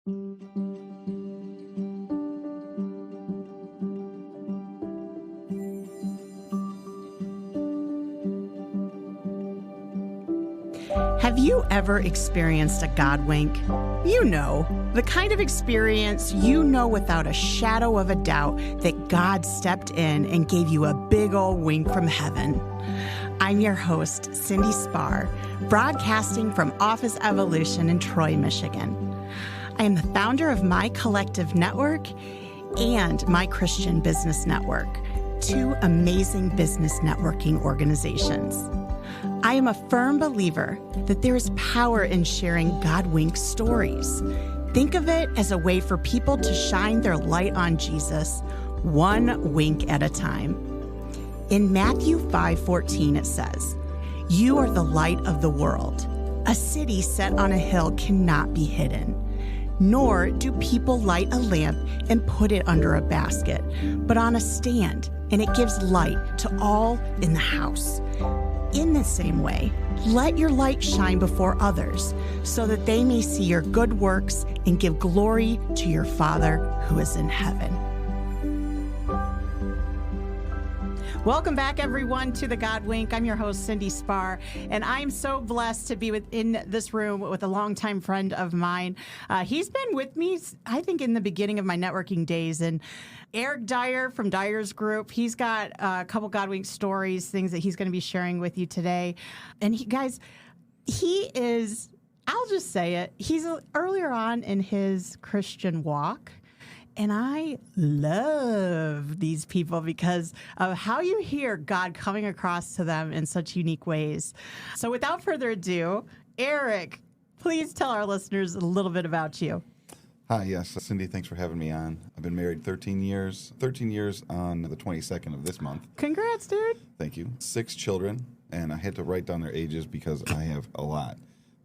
Have you ever experienced a God wink? You know, the kind of experience you know without a shadow of a doubt that God stepped in and gave you a big old wink from heaven. I'm your host, Cindy Spar, broadcasting from Office Evolution in Troy, Michigan. I am the founder of My Collective Network and My Christian Business Network, two amazing business networking organizations. I am a firm believer that there is power in sharing God wink stories. Think of it as a way for people to shine their light on Jesus, one wink at a time. In Matthew 5:14, it says, "You are the light of the world. A city set on a hill cannot be hidden. Nor do people light a lamp and put it under a basket, but on a stand, and it gives light to all in the house. In the same way, let your light shine before others, so that they may see your good works and give glory to your Father who is in heaven." Welcome back, everyone, to the God Wink. I'm your host, Cindy Spar, and I'm so blessed to be in this room with a longtime friend of mine. He's been with me, I think, in the beginning of my networking days, and Erich Dyer from Dyer's Group. He's got a couple God Wink stories, things that he's going to be sharing with you today. And he is, I'll just say it, he's earlier on in his Christian walk. And I love these people because of how you hear God coming across to them in such unique ways. So without further ado, Erich, please tell our listeners a little bit about you. Hi, yes. Cindy, thanks for having me on. I've been married 13 years on the 22nd of this month. Congrats, dude. Thank you. 6 children, and I had to write down their ages because I have a lot.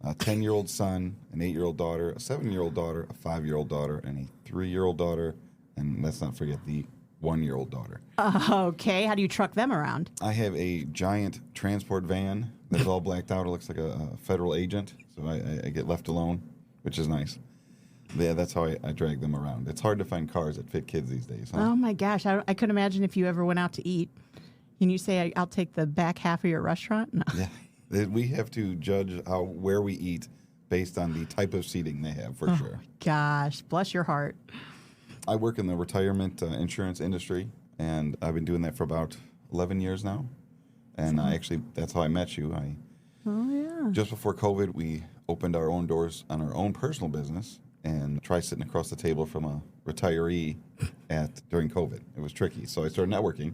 A 10-year-old son, an 8-year-old daughter, a 7-year-old daughter, a 5-year-old daughter, and a 3-year-old daughter, and let's not forget the 1-year-old daughter. Okay, how do you truck them around? I have a giant transport van that's all blacked out. It looks like a federal agent, so I get left alone, which is nice. Yeah, that's how I drag them around. It's hard to find cars that fit kids these days, huh? Oh, my gosh. I could imagine if you ever went out to eat. Can you say, I'll take the back half of your restaurant? No. Yeah. We have to judge where we eat based on the type of seating they have, for sure. Gosh, bless your heart. I work in the retirement insurance industry, and I've been doing that for about 11 years now. And that's how I met you. Just before COVID, we opened our own doors on our own personal business and tried sitting across the table from a retiree during COVID. It was tricky. So I started networking,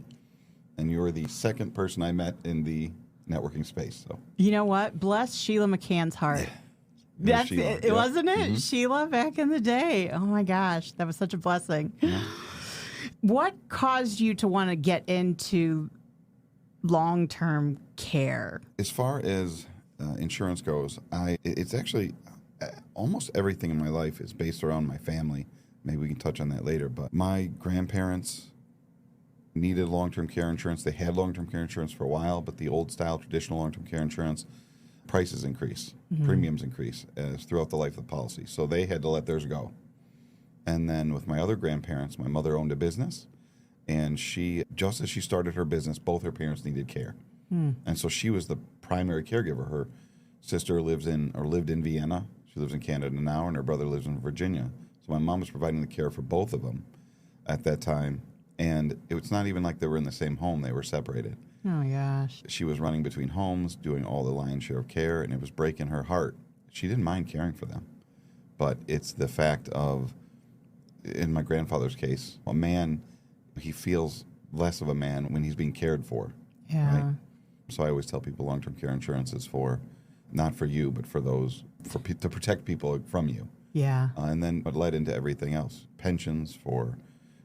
and you were the second person I met in the networking space. So you know what? Bless Sheila McCann's heart. That's it, yeah. Wasn't it? Mm-hmm. Sheila back in the day. Oh my gosh, that was such a blessing. Yeah. What caused you to want to get into long-term care? As far as insurance goes, it's actually almost everything in my life is based around my family. Maybe we can touch on that later. But my grandparents needed long-term care insurance. They had long-term care insurance for a while, but the old-style traditional long-term care insurance, prices increase, premiums increase throughout the life of the policy. So they had to let theirs go. And then with my other grandparents, my mother owned a business, and just as she started her business, both her parents needed care. And so she was the primary caregiver. Her sister lived in Vienna. She lives in Canada now, and her brother lives in Virginia. So my mom was providing the care for both of them at that time. And it was not even like they were in the same home. They were separated. Oh, my gosh. She was running between homes, doing all the lion's share of care, and it was breaking her heart. She didn't mind caring for them. But it's the fact of, in my grandfather's case, a man, he feels less of a man when he's being cared for. Yeah. Right? So I always tell people long-term care insurance is not for you, but to protect people from you. Yeah. And then it led into everything else. Pensions for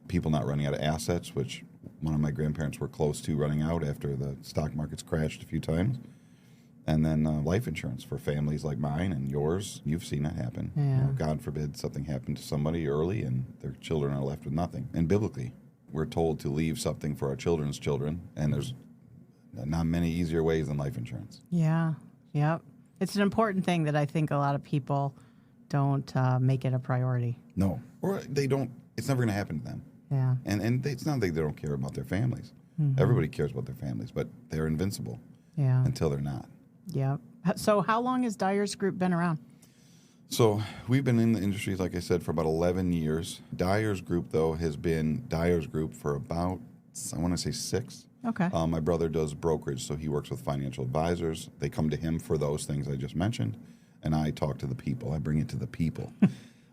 people not running out of assets, which one of my grandparents were close to running out after the stock markets crashed a few times. And then life insurance for families like mine and yours. You've seen that happen. Yeah. God forbid something happened to somebody early and their children are left with nothing. And biblically, we're told to leave something for our children's children, and there's not many easier ways than life insurance. Yeah. Yep. It's an important thing that I think a lot of people don't make it a priority. No. Or they don't, it's never going to happen to them. Yeah. And it's not that they don't care about their families. Mm-hmm. Everybody cares about their families, but they're invincible until they're not. Yeah. So how long has Dyer's Group been around? So we've been in the industry, like I said, for about 11 years. Dyer's Group, though, has been Dyer's Group for about, I want to say 6. Okay. My brother does brokerage, so he works with financial advisors. They come to him for those things I just mentioned, and I talk to the people. I bring it to the people,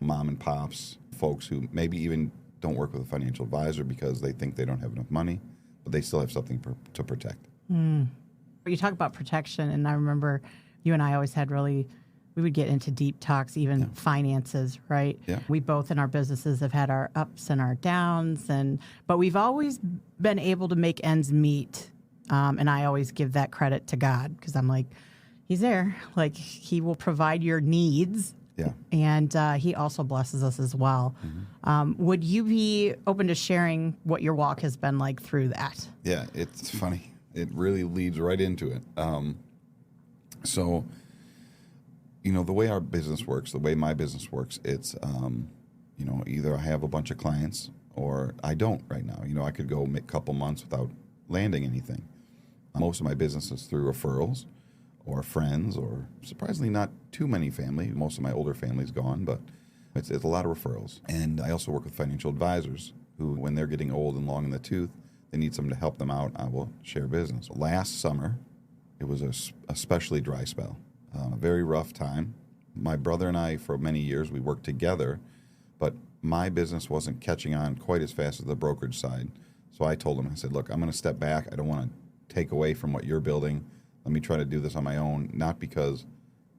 mom and pops, folks who maybe even don't work with a financial advisor because they think they don't have enough money, but they still have something to protect. You talk about protection, and I remember you and I always had we would get into deep talks, even finances, right? Yeah. We both in our businesses have had our ups and our downs, but we've always been able to make ends meet. And I always give that credit to God because I'm like, He's there. Like, He will provide your needs. Yeah. And He also blesses us as well. Mm-hmm. Would you be open to sharing what your walk has been like through that? Yeah, it's funny. It really leads right into it. So, the way our business works, the way my business works, it's, either I have a bunch of clients or I don't right now. I could go a couple months without landing anything. Most of my business is through referrals or friends or surprisingly not too many family. Most of my older family's gone, but it's a lot of referrals. And I also work with financial advisors who, when they're getting old and long in the tooth, they need someone to help them out. I will share business. Last summer, it was a especially dry spell, a very rough time. My brother and I, for many years, we worked together, but my business wasn't catching on quite as fast as the brokerage side. So I told him, I said, look, I'm going to step back. I don't want to take away from what you're building. Let me try to do this on my own, not because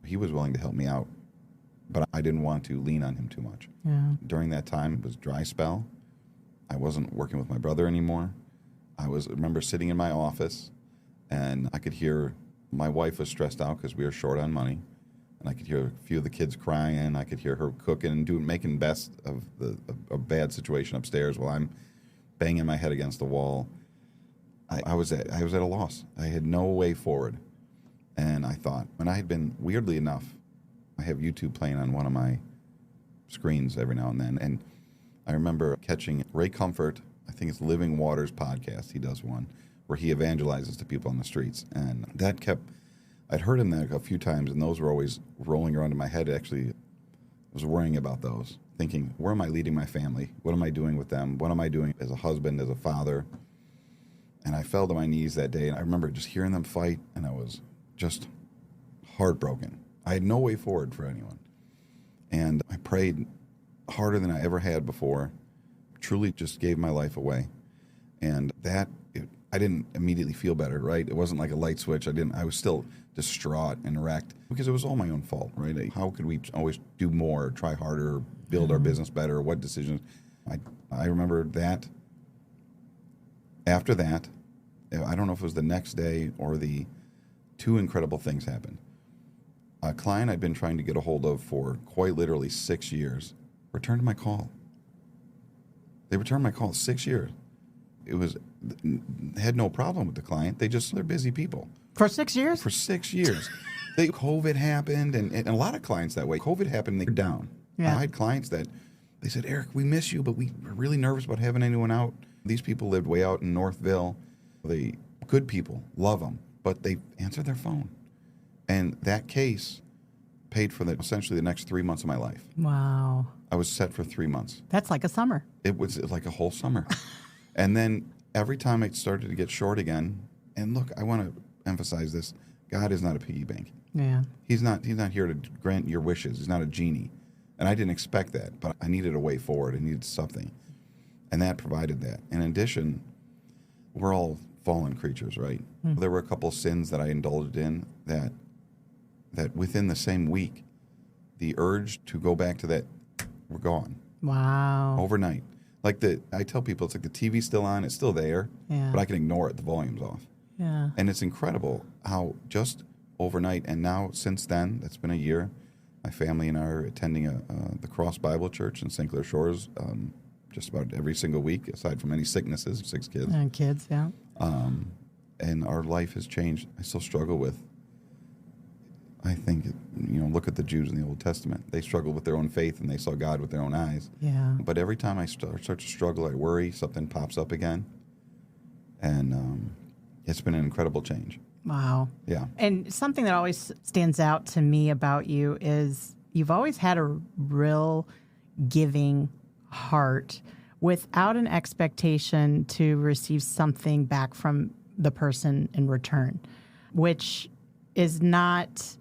he was willing to help me out, but I didn't want to lean on him too much. Yeah. During that time, it was dry spell. I wasn't working with my brother anymore. I remember sitting in my office, and I could hear my wife was stressed out because we were short on money, and I could hear a few of the kids crying. I could hear her cooking and making best of a bad situation upstairs while I'm banging my head against the wall. I was at a loss. I had no way forward, and I thought, and I had been, weirdly enough, I have YouTube playing on one of my screens every now and then, and I remember catching Ray Comfort. I think it's Living Waters podcast. He does one where he evangelizes to people on the streets. And I'd heard him there a few times, and those were always rolling around in my head. Actually, I was worrying about those, thinking, where am I leading my family? What am I doing with them? What am I doing as a husband, as a father? And I fell to my knees that day, and I remember just hearing them fight, and I was just heartbroken. I had no way forward for anyone. And I prayed harder than I ever had before, truly just gave my life away. And I didn't immediately feel better, right? It wasn't like a light switch. I was still distraught and wrecked because it was all my own fault, right? How could we always do more, try harder, build our business better? What decisions? I remember that. After that, I don't know if it was the next day or two incredible things happened. A client I'd been trying to get a hold of for quite literally 6 years returned my call. They returned my call 6 years. Had no problem with the client. They're busy people. For 6 years? For 6 years. COVID happened, and a lot of clients that way. COVID happened, and they're down. Yeah. I had clients that, they said, Eric, we miss you, but we were really nervous about having anyone out. These people lived way out in Northville. The good people, love them, but they answered their phone. And that case paid for essentially the next 3 months of my life. Wow. I was set for 3 months. That's like a summer. It was like a whole summer. And then every time it started to get short again, and look, I want to emphasize this, God is not a piggy bank. Yeah. He's not here to grant your wishes. He's not a genie. And I didn't expect that, but I needed a way forward. I needed something. And that provided that. In addition, we're all fallen creatures, right? There were a couple of sins that I indulged in that within the same week, the urge to go back to that were gone. Wow. Overnight. I tell people, it's like the TV's still on, it's still there, but I can ignore it, the volume's off. Yeah. And it's incredible how just overnight, and now since then, that's been a year, my family and I are attending the Cross Bible Church in St. Clair Shores just about every single week, aside from any sicknesses, 6 kids. And kids, yeah. And our life has changed. I still struggle with I think, look at the Jews in the Old Testament. They struggled with their own faith and they saw God with their own eyes. Yeah. But every time I start to struggle, I worry, something pops up again. And it's been an incredible change. Wow. Yeah. And something that always stands out to me about you is you've always had a real giving heart without an expectation to receive something back from the person in return, which is not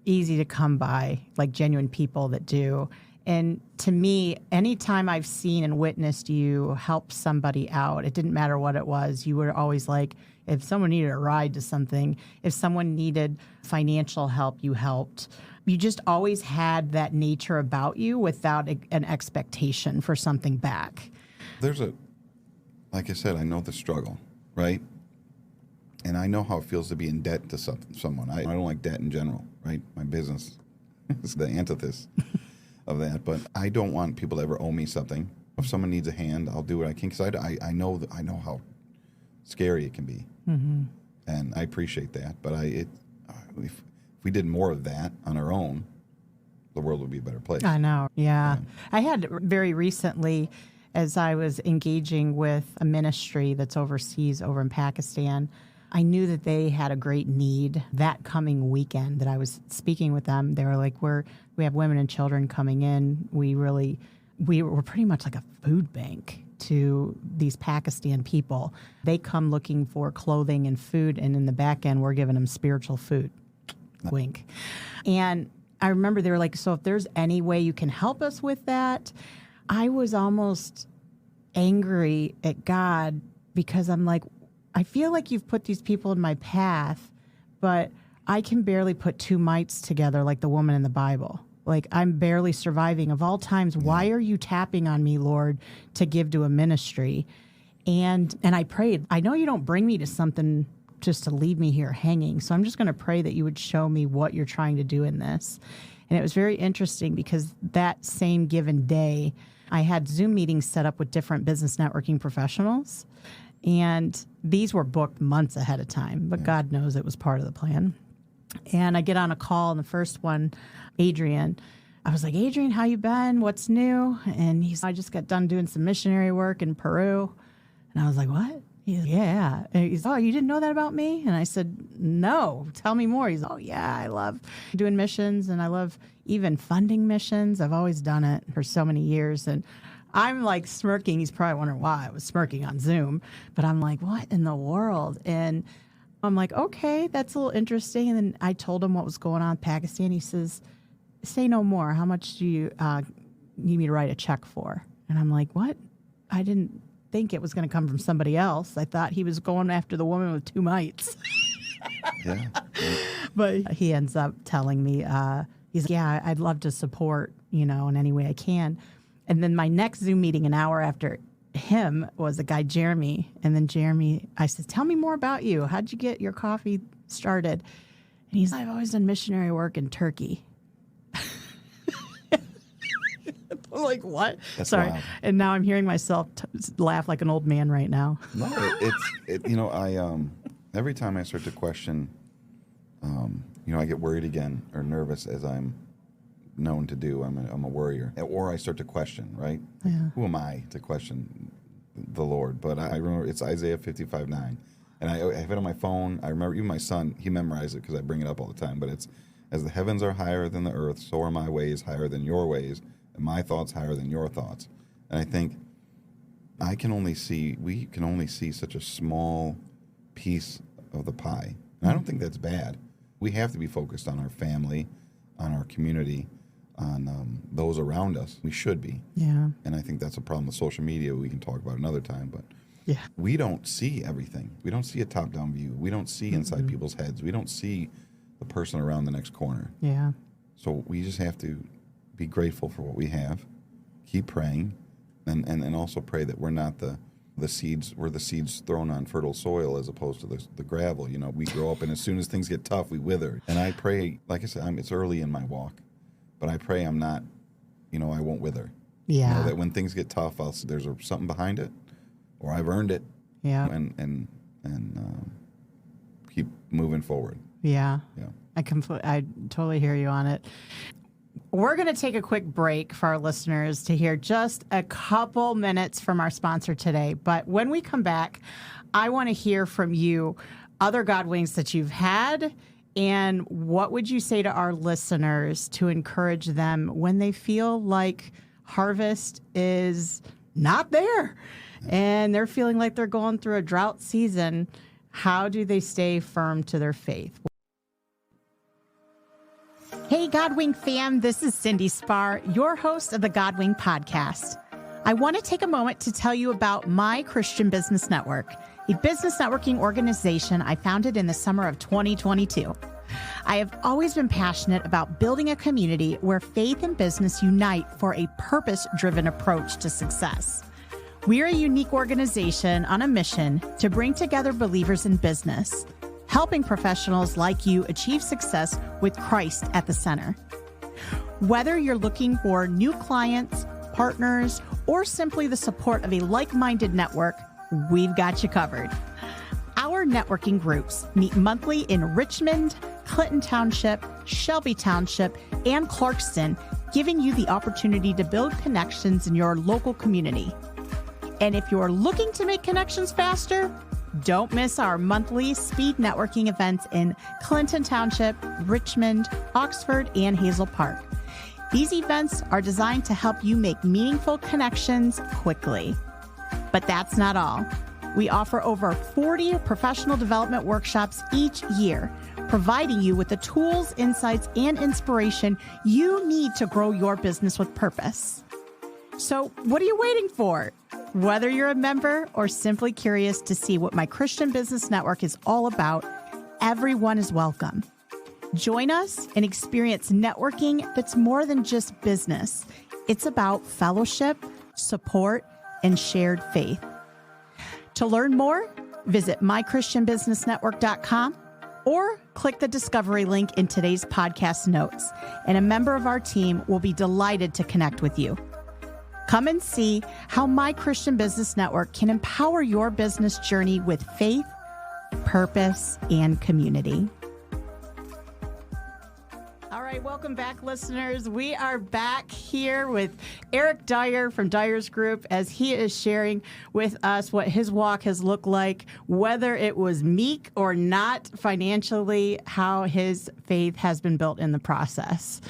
easy to come by, like genuine people that do. And to me, anytime I've seen and witnessed you help somebody out, it didn't matter what it was. You were always like, if someone needed a ride to something, if someone needed financial help, you helped. You just always had that nature about you without an expectation for something back. Like I said, I know the struggle, right? And I know how it feels to be in debt to someone. I don't like debt in general, right? My business is the antithesis of that. But I don't want people to ever owe me something. If someone needs a hand, I'll do what I can because I know how scary it can be, and I appreciate that. But if we did more of that on our own, the world would be a better place. I know, yeah. I had very recently, as I was engaging with a ministry that's overseas over in Pakistan, I knew that they had a great need that coming weekend that I was speaking with them. They were like, we have women and children coming in. We were pretty much like a food bank to these Pakistan people. They come looking for clothing and food, and in the back end, we're giving them spiritual food. Wink. And I remember they were like, so if there's any way you can help us with that, I was almost angry at God because I'm like, I feel like you've put these people in my path, but I can barely put two mites together like the woman in the Bible. Like, I'm barely surviving. Of all times, why are you tapping on me, Lord, to give to a ministry? And I prayed, I know you don't bring me to something just to leave me here hanging, so I'm just going to pray that you would show me what you're trying to do in this. And it was very interesting because that same given day, I had Zoom meetings set up with different business networking professionals. And these were booked months ahead of time, but God knows it was part of the plan. And I get on a call, and the first one, Adrian, I was like, Adrian, how you been? What's new? And he's, I just got done doing some missionary work in Peru. And I was like, what? He's, yeah. And he's, oh, you didn't know that about me? And I said, no, tell me more. He's, oh, yeah, I love doing missions, and I love even funding missions. I've always done it for so many years. And I'm like smirking. He's probably wondering why I was smirking on Zoom. But I'm like, what in the world? And I'm like, okay, that's a little interesting. And then I told him what was going on in Pakistan. He says, say no more. How much do you need me to write a check for? And I'm like, what? I didn't think it was going to come from somebody else. I thought he was going after the woman with two mites. Yeah. But he ends up telling me, he's like, yeah, I'd love to support, in any way I can. And then my next Zoom meeting an hour after him was a guy, Jeremy. And then Jeremy, I said, tell me more about you. How'd you get your coffee started? And he's like, I've always done missionary work in Turkey. I'm like, what? That's Sorry. wild. And now I'm hearing myself laugh like an old man right now. No, I every time I start to question, I get worried again or nervous, as I'm known to do. I'm a worrier, or I start to question. Right? Yeah. Who am I to question the Lord? But I remember it's Isaiah 55:9, and I have it on my phone. I remember even my son, he memorized it because I bring it up all the time. But it's, as the heavens are higher than the earth, so are my ways higher than your ways, and my thoughts higher than your thoughts. And I think we can only see such a small piece of the pie. And I don't think that's bad. We have to be focused on our family, on our community, on those around us. We should be. Yeah. And I think that's a problem with social media. We can talk about another time, but Yeah. we don't see everything. We don't see a top-down view. We don't see inside people's heads. We don't see the person around the next corner. Yeah. So we just have to be grateful for what we have, keep praying, and also pray that we're not the seeds, we're the seeds thrown on fertile soil as opposed to the gravel. We grow up, and as soon as things get tough, we wither. And I pray, like I said, it's early in my walk, but I pray I'm not, I won't wither. Yeah. That when things get tough, there's something behind it, or I've earned it. Yeah. And keep moving forward. Yeah. Yeah. I totally hear you on it. We're going to take a quick break for our listeners to hear just a couple minutes from our sponsor today. But when we come back, I want to hear from you other God winks that you've had, and what would you say to our listeners to encourage them when they feel like harvest is not there and they're feeling like they're going through a drought season? How do they stay firm to their faith? Hey, Godwing fam, this is Cindy Spar, your host of the Godwing podcast. I want to take a moment to tell you about My Christian Business Network, a business networking organization I founded in the summer of 2022. I have always been passionate about building a community where faith and business unite for a purpose-driven approach to success. We're a unique organization on a mission to bring together believers in business, helping professionals like you achieve success with Christ at the center. Whether you're looking for new clients, partners, or simply the support of a like-minded network, we've got you covered. Our networking groups meet monthly in Richmond, Clinton Township, Shelby Township, and Clarkston, giving you the opportunity to build connections in your local community. And if you're looking to make connections faster, don't miss our monthly speed networking events in Clinton Township, Richmond, Oxford, and Hazel Park. These events are designed to help you make meaningful connections quickly. But that's not all. We offer over 40 professional development workshops each year, providing you with the tools, insights, and inspiration you need to grow your business with purpose. So what are you waiting for? Whether you're a member or simply curious to see what My Christian Business Network is all about, everyone is welcome. Join us and experience networking that's more than just business. It's about fellowship, support, and shared faith. To learn more, visit mychristianbusinessnetwork.com or click the discovery link in today's podcast notes, and a member of our team will be delighted to connect with you. Come and see how My Christian Business Network can empower your business journey with faith, purpose, and community. All right, welcome back, listeners. We are back here with Erich Dyer from Dyer's Group as he is sharing with us what his walk has looked like, whether it was meek or not financially, how his faith has been built in the process.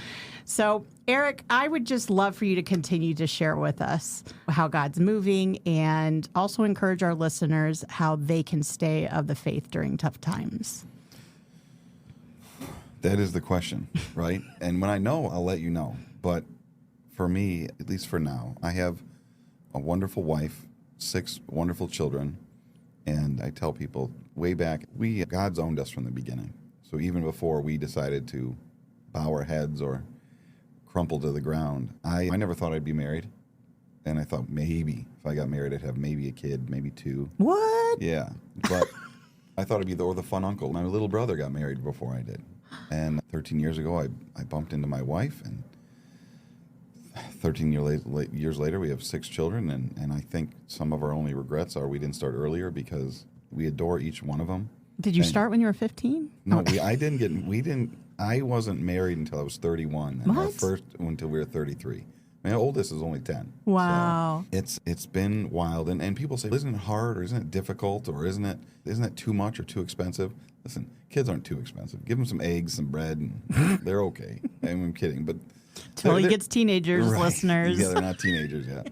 So, Erich, I would just love for you to continue to share with us how God's moving and also encourage our listeners how they can stay of the faith during tough times. That is the question, right? And when I know, I'll let you know. But for me, at least for now, I have a wonderful wife, 6 wonderful children, and I tell people way back, God's owned us from the beginning. So even before we decided to bow our heads or crumple to the ground, I never thought I'd be married. And I thought maybe if I got married, I'd have maybe a kid, maybe 2. What? Yeah. But I thought I'd be the fun uncle. My little brother got married before I did. And 13 years ago, I bumped into my wife, and 13 years later, we have 6 children, and I think some of our only regrets are we didn't start earlier because we adore each one of them. Did you start when you were 15? No, I wasn't married until I was 31, and our What? first until we were 33. My oldest is only 10. Wow. So it's been wild, and people say, isn't it hard, or isn't it difficult, or isn't it too much or too expensive? Listen, kids aren't too expensive. Give them some eggs, some bread, and they're okay. I'm kidding, but Till he gets teenagers, right. listeners. Yeah, they're not teenagers yet,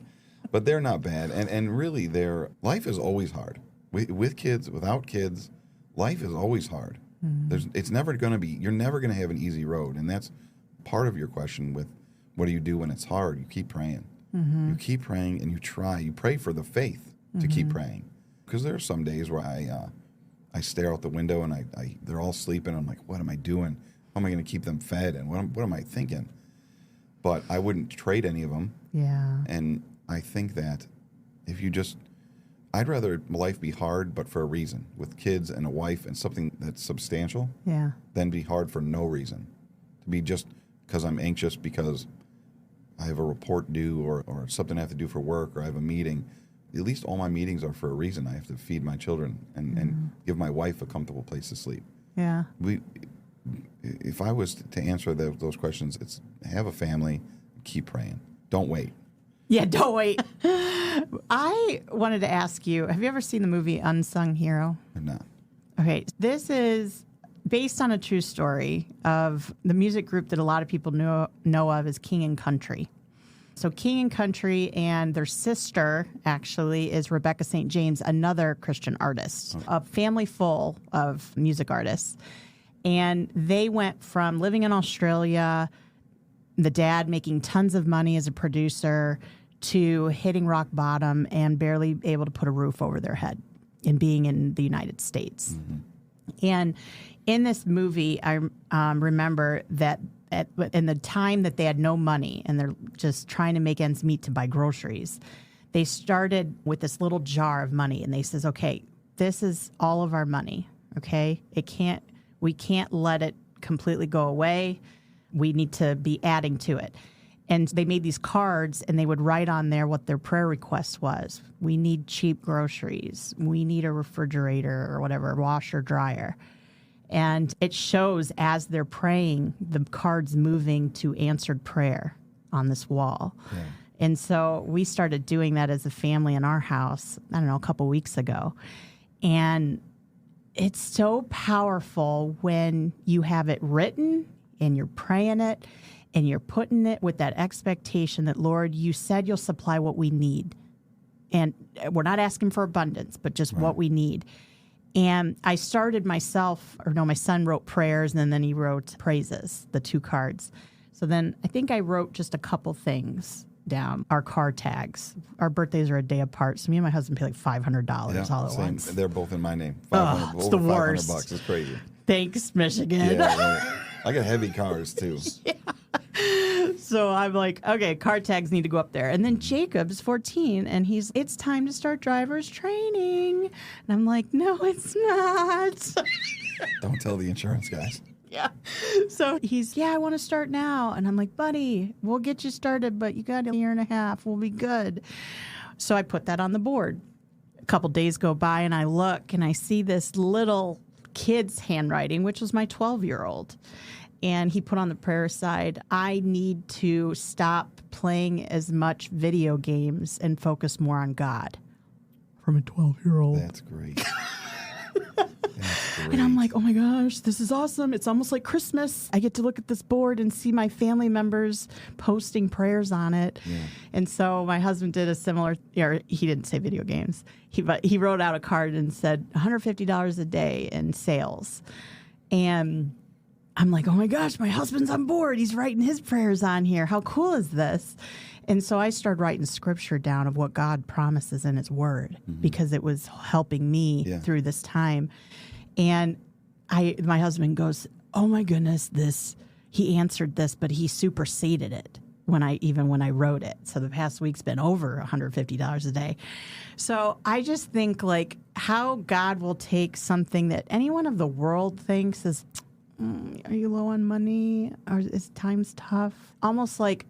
but they're not bad. And really, their life is always hard. With kids, without kids, life is always hard. Mm-hmm. It's never going to be. You're never going to have an easy road, and that's part of your question with what do you do when it's hard? You keep praying. Mm-hmm. You keep praying, and you try. You pray for the faith to keep praying, because there are some days where I stare out the window and they're all sleeping. I'm like, what am I doing? How am I going to keep them fed? And what am I thinking? But I wouldn't trade any of them. Yeah. And I think that I'd rather life be hard, but for a reason, with kids and a wife and something that's substantial, than be hard for no reason. To be just because I'm anxious because I have a report due or something I have to do for work or I have a meeting. At least all my meetings are for a reason. I have to feed my children and give my wife a comfortable place to sleep. Yeah. if I was to answer those questions, it's have a family, keep praying. Don't wait. Yeah, don't wait. I wanted to ask you, have you ever seen the movie Unsung Hero? Or not. Okay, this is based on a true story of the music group that a lot of people know of as King and Country. So King and Country and their sister, actually, is Rebecca St. James, another Christian artist, a family full of music artists. And they went from living in Australia, the dad making tons of money as a producer, to hitting rock bottom and barely able to put a roof over their head and being in the United States. Mm-hmm. And in this movie, I remember that in the time that they had no money and they're just trying to make ends meet to buy groceries, they started with this little jar of money, and they says, okay, this is all of our money, okay? We can't let it completely go away. We need to be adding to it. And they made these cards, and they would write on there what their prayer request was. We need cheap groceries. We need a refrigerator or whatever, washer, dryer. And it shows as they're praying, the cards moving to answered prayer on this wall. Yeah. And so we started doing that as a family in our house, I don't know, a couple weeks ago. And it's so powerful when you have it written and you're praying it and you're putting it with that expectation that, Lord, you said you'll supply what we need. And we're not asking for abundance, but just what we need. And I started my son wrote prayers, and then he wrote praises, the 2 cards. So then I think I wrote just a couple things down, our car tags. Our birthdays are a day apart, so me and my husband pay like $500 all at once. They're both in my name. It's the worst. $500. It's crazy. Thanks, Michigan. Yeah. I got heavy cars, too. Yeah. So I'm like, okay, car tags need to go up there. And then Jacob's 14, and it's time to start driver's training. And I'm like, no, it's not. Don't tell the insurance guys. Yeah. So I want to start now. And I'm like, buddy, we'll get you started, but you got a year and a half. We'll be good. So I put that on the board. A couple days go by, and I look, and I see this little kid's handwriting, which was my 12-year-old. And he put on the prayer side, I need to stop playing as much video games and focus more on God. From a 12-year-old. That's great. That's great. And I'm like, oh my gosh, this is awesome. It's almost like Christmas. I get to look at this board and see my family members posting prayers on it. Yeah. And so my husband did a similar, or he didn't say video games. But he wrote out a card and said $150 a day in sales. And I'm like, oh my gosh, my husband's on board. He's writing his prayers on here. How cool is this? And so I started writing scripture down of what God promises in his word, because it was helping me through this time. And my husband goes, oh my goodness, he answered this, but he superseded it when I wrote it. So the past week's been over $150 a day. So I just think like how God will take something that anyone of the world thinks is, are you low on money? Or is times tough? Almost like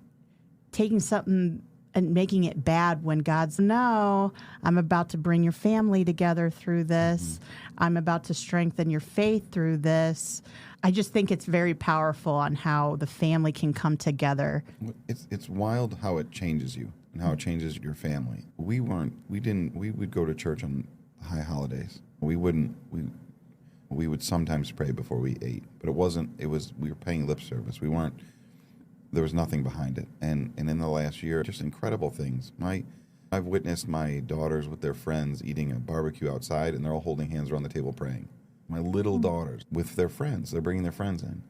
taking something and making it bad when God's, no, I'm about to bring your family together through this. I'm about to strengthen your faith through this. I just think it's very powerful on how the family can come together. It's wild how it changes you and how it changes your family. We would go to church on high holidays. We would sometimes pray before we ate, but we were paying lip service. There was nothing behind it. And in the last year, just incredible things. I've witnessed my daughters with their friends eating a barbecue outside, and they're all holding hands around the table praying. My little daughters with their friends, they're bringing their friends in.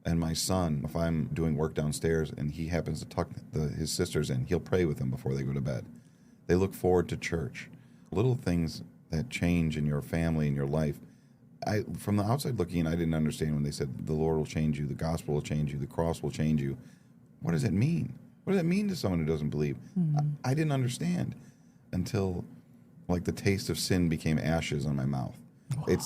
And my son, if I'm doing work downstairs and he happens to tuck his sisters in, he'll pray with them before they go to bed. They look forward to church. Little things that change in your family and your life. From the outside looking in, I didn't understand when they said the Lord will change you, the gospel will change you, the cross will change you. What does it mean? What does that mean to someone who doesn't believe? I didn't understand until like the taste of sin became ashes on my mouth. Wow.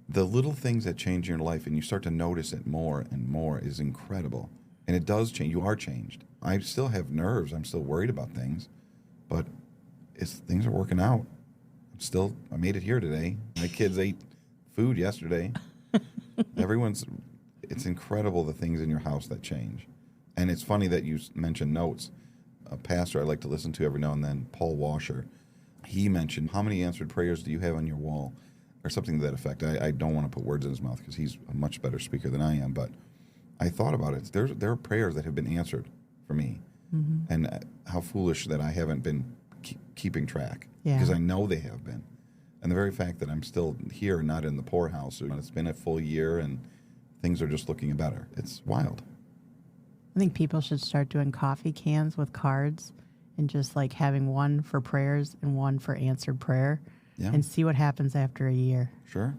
The little things that change in your life and you start to notice it more and more is incredible. And it does change. You are changed. I still have nerves. I'm still worried about things, but things are working out. I made it here today. My kids ate food yesterday. Everyone's it's incredible the things in your house that change. And it's funny that you mentioned notes. A pastor I like to listen to every now and then, Paul Washer, he mentioned, how many answered prayers do you have on your wall? Or something to that effect. I don't want to put words in his mouth because he's a much better speaker than I am, but I thought about it. There are prayers that have been answered for me, and how foolish that I haven't been keeping track, because I know they have been. And the very fact that I'm still here, not in the poorhouse, it's been a full year and things are just looking better. It's wild. I think people should start doing coffee cans with cards and just like having one for prayers and one for answered prayer. Yeah. And see what happens after a year. Sure.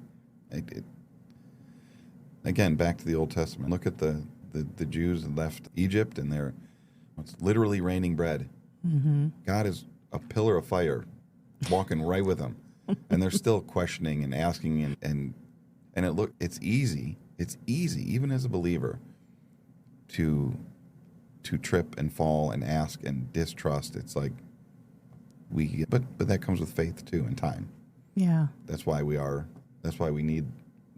Again, back to the Old Testament. Look at the Jews that left Egypt, and it's literally raining bread. God is a pillar of fire walking right with them. And they're still questioning and asking, and it's easy. It's easy, even as a believer, to trip and fall and ask and distrust. It's like, but that comes with faith too, and time. Yeah. That's why we need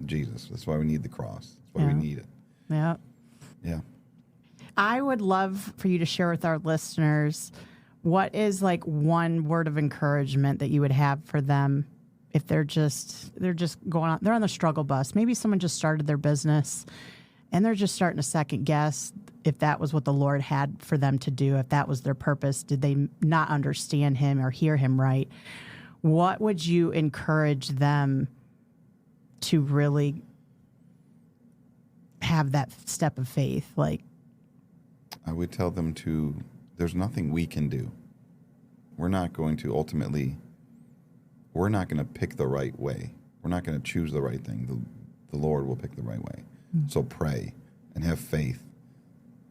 Jesus. That's why we need the cross. That's why we need it. Yeah. Yeah. I would love for you to share with our listeners, what is like one word of encouragement that you would have for them if they're just going on, they're on the struggle bus. Maybe someone just started their business and they're just starting to second guess if that was what the Lord had for them to do, if that was their purpose. Did they not understand him or hear him right? What would you encourage them to really have that step of faith? Like, I would tell them there's nothing we can do. We're not going to pick the right way. We're not going to choose the right thing. The Lord will pick the right way. So pray and have faith,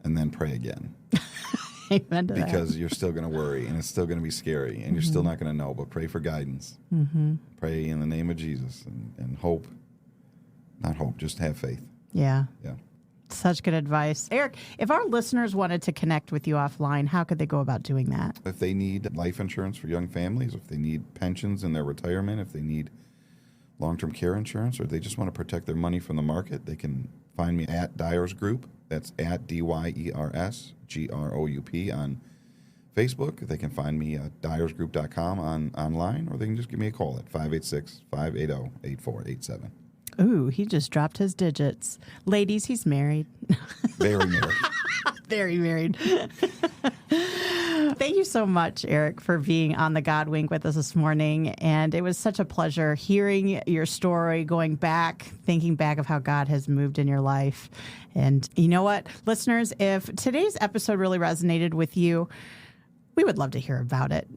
and then pray again. Amen to because you're still going to worry, and it's still going to be scary, and you're still not going to know, but pray for guidance. Pray in the name of Jesus, and hope. Not hope, just have faith. Yeah. Yeah. Such good advice. Erich, if our listeners wanted to connect with you offline, how could they go about doing that? If they need life insurance for young families, if they need pensions in their retirement, if they need long-term care insurance, or they just want to protect their money from the market, they can find me at Dyer's Group. That's at DYERS GROUP on Facebook. They can find me at dyersgroup.com online, or they can just give me a call at 586-580-8487. Ooh, he just dropped his digits. Ladies, he's married. Very married. Very married. Thank you so much, Erich, for being on the God Wink with us this morning. And it was such a pleasure hearing your story, going back, thinking back of how God has moved in your life. And you know what, listeners, if today's episode really resonated with you, we would love to hear about it.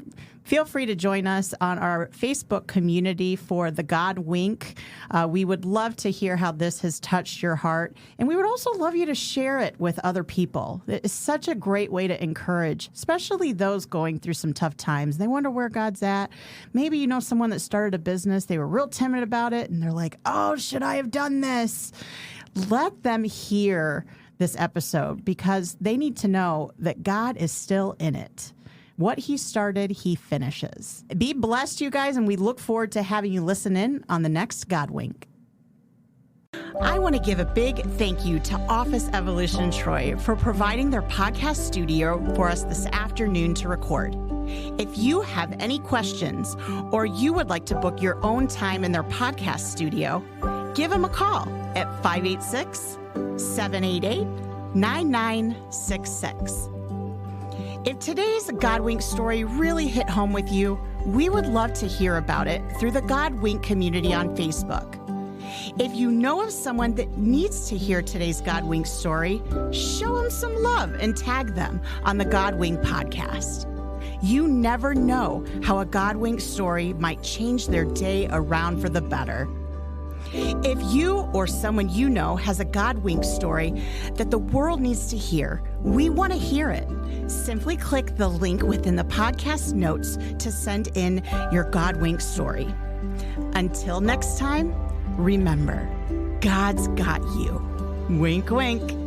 Feel free to join us on our Facebook community for the God Wink. We would love to hear how this has touched your heart. And we would also love you to share it with other people. It is such a great way to encourage, especially those going through some tough times. They wonder where God's at. Maybe you know someone that started a business. They were real timid about it. And they're like, oh, should I have done this? Let them hear this episode because they need to know that God is still in it. What he started, he finishes. Be blessed, you guys, and we look forward to having you listen in on the next God Wink. I want to give a big thank you to Office Evolution Troy for providing their podcast studio for us this afternoon to record. If you have any questions or you would like to book your own time in their podcast studio, give them a call at 586-788-9966. If today's God Wink story really hit home with you, we would love to hear about it through the God Wink community on Facebook. If you know of someone that needs to hear today's God Wink story, show them some love and tag them on the God Wink podcast. You never know how a God Wink story might change their day around for the better. If you or someone you know has a God Wink story that the world needs to hear, we want to hear it. Simply click the link within the podcast notes to send in your God Wink story. Until next time, remember, God's got you. Wink, wink.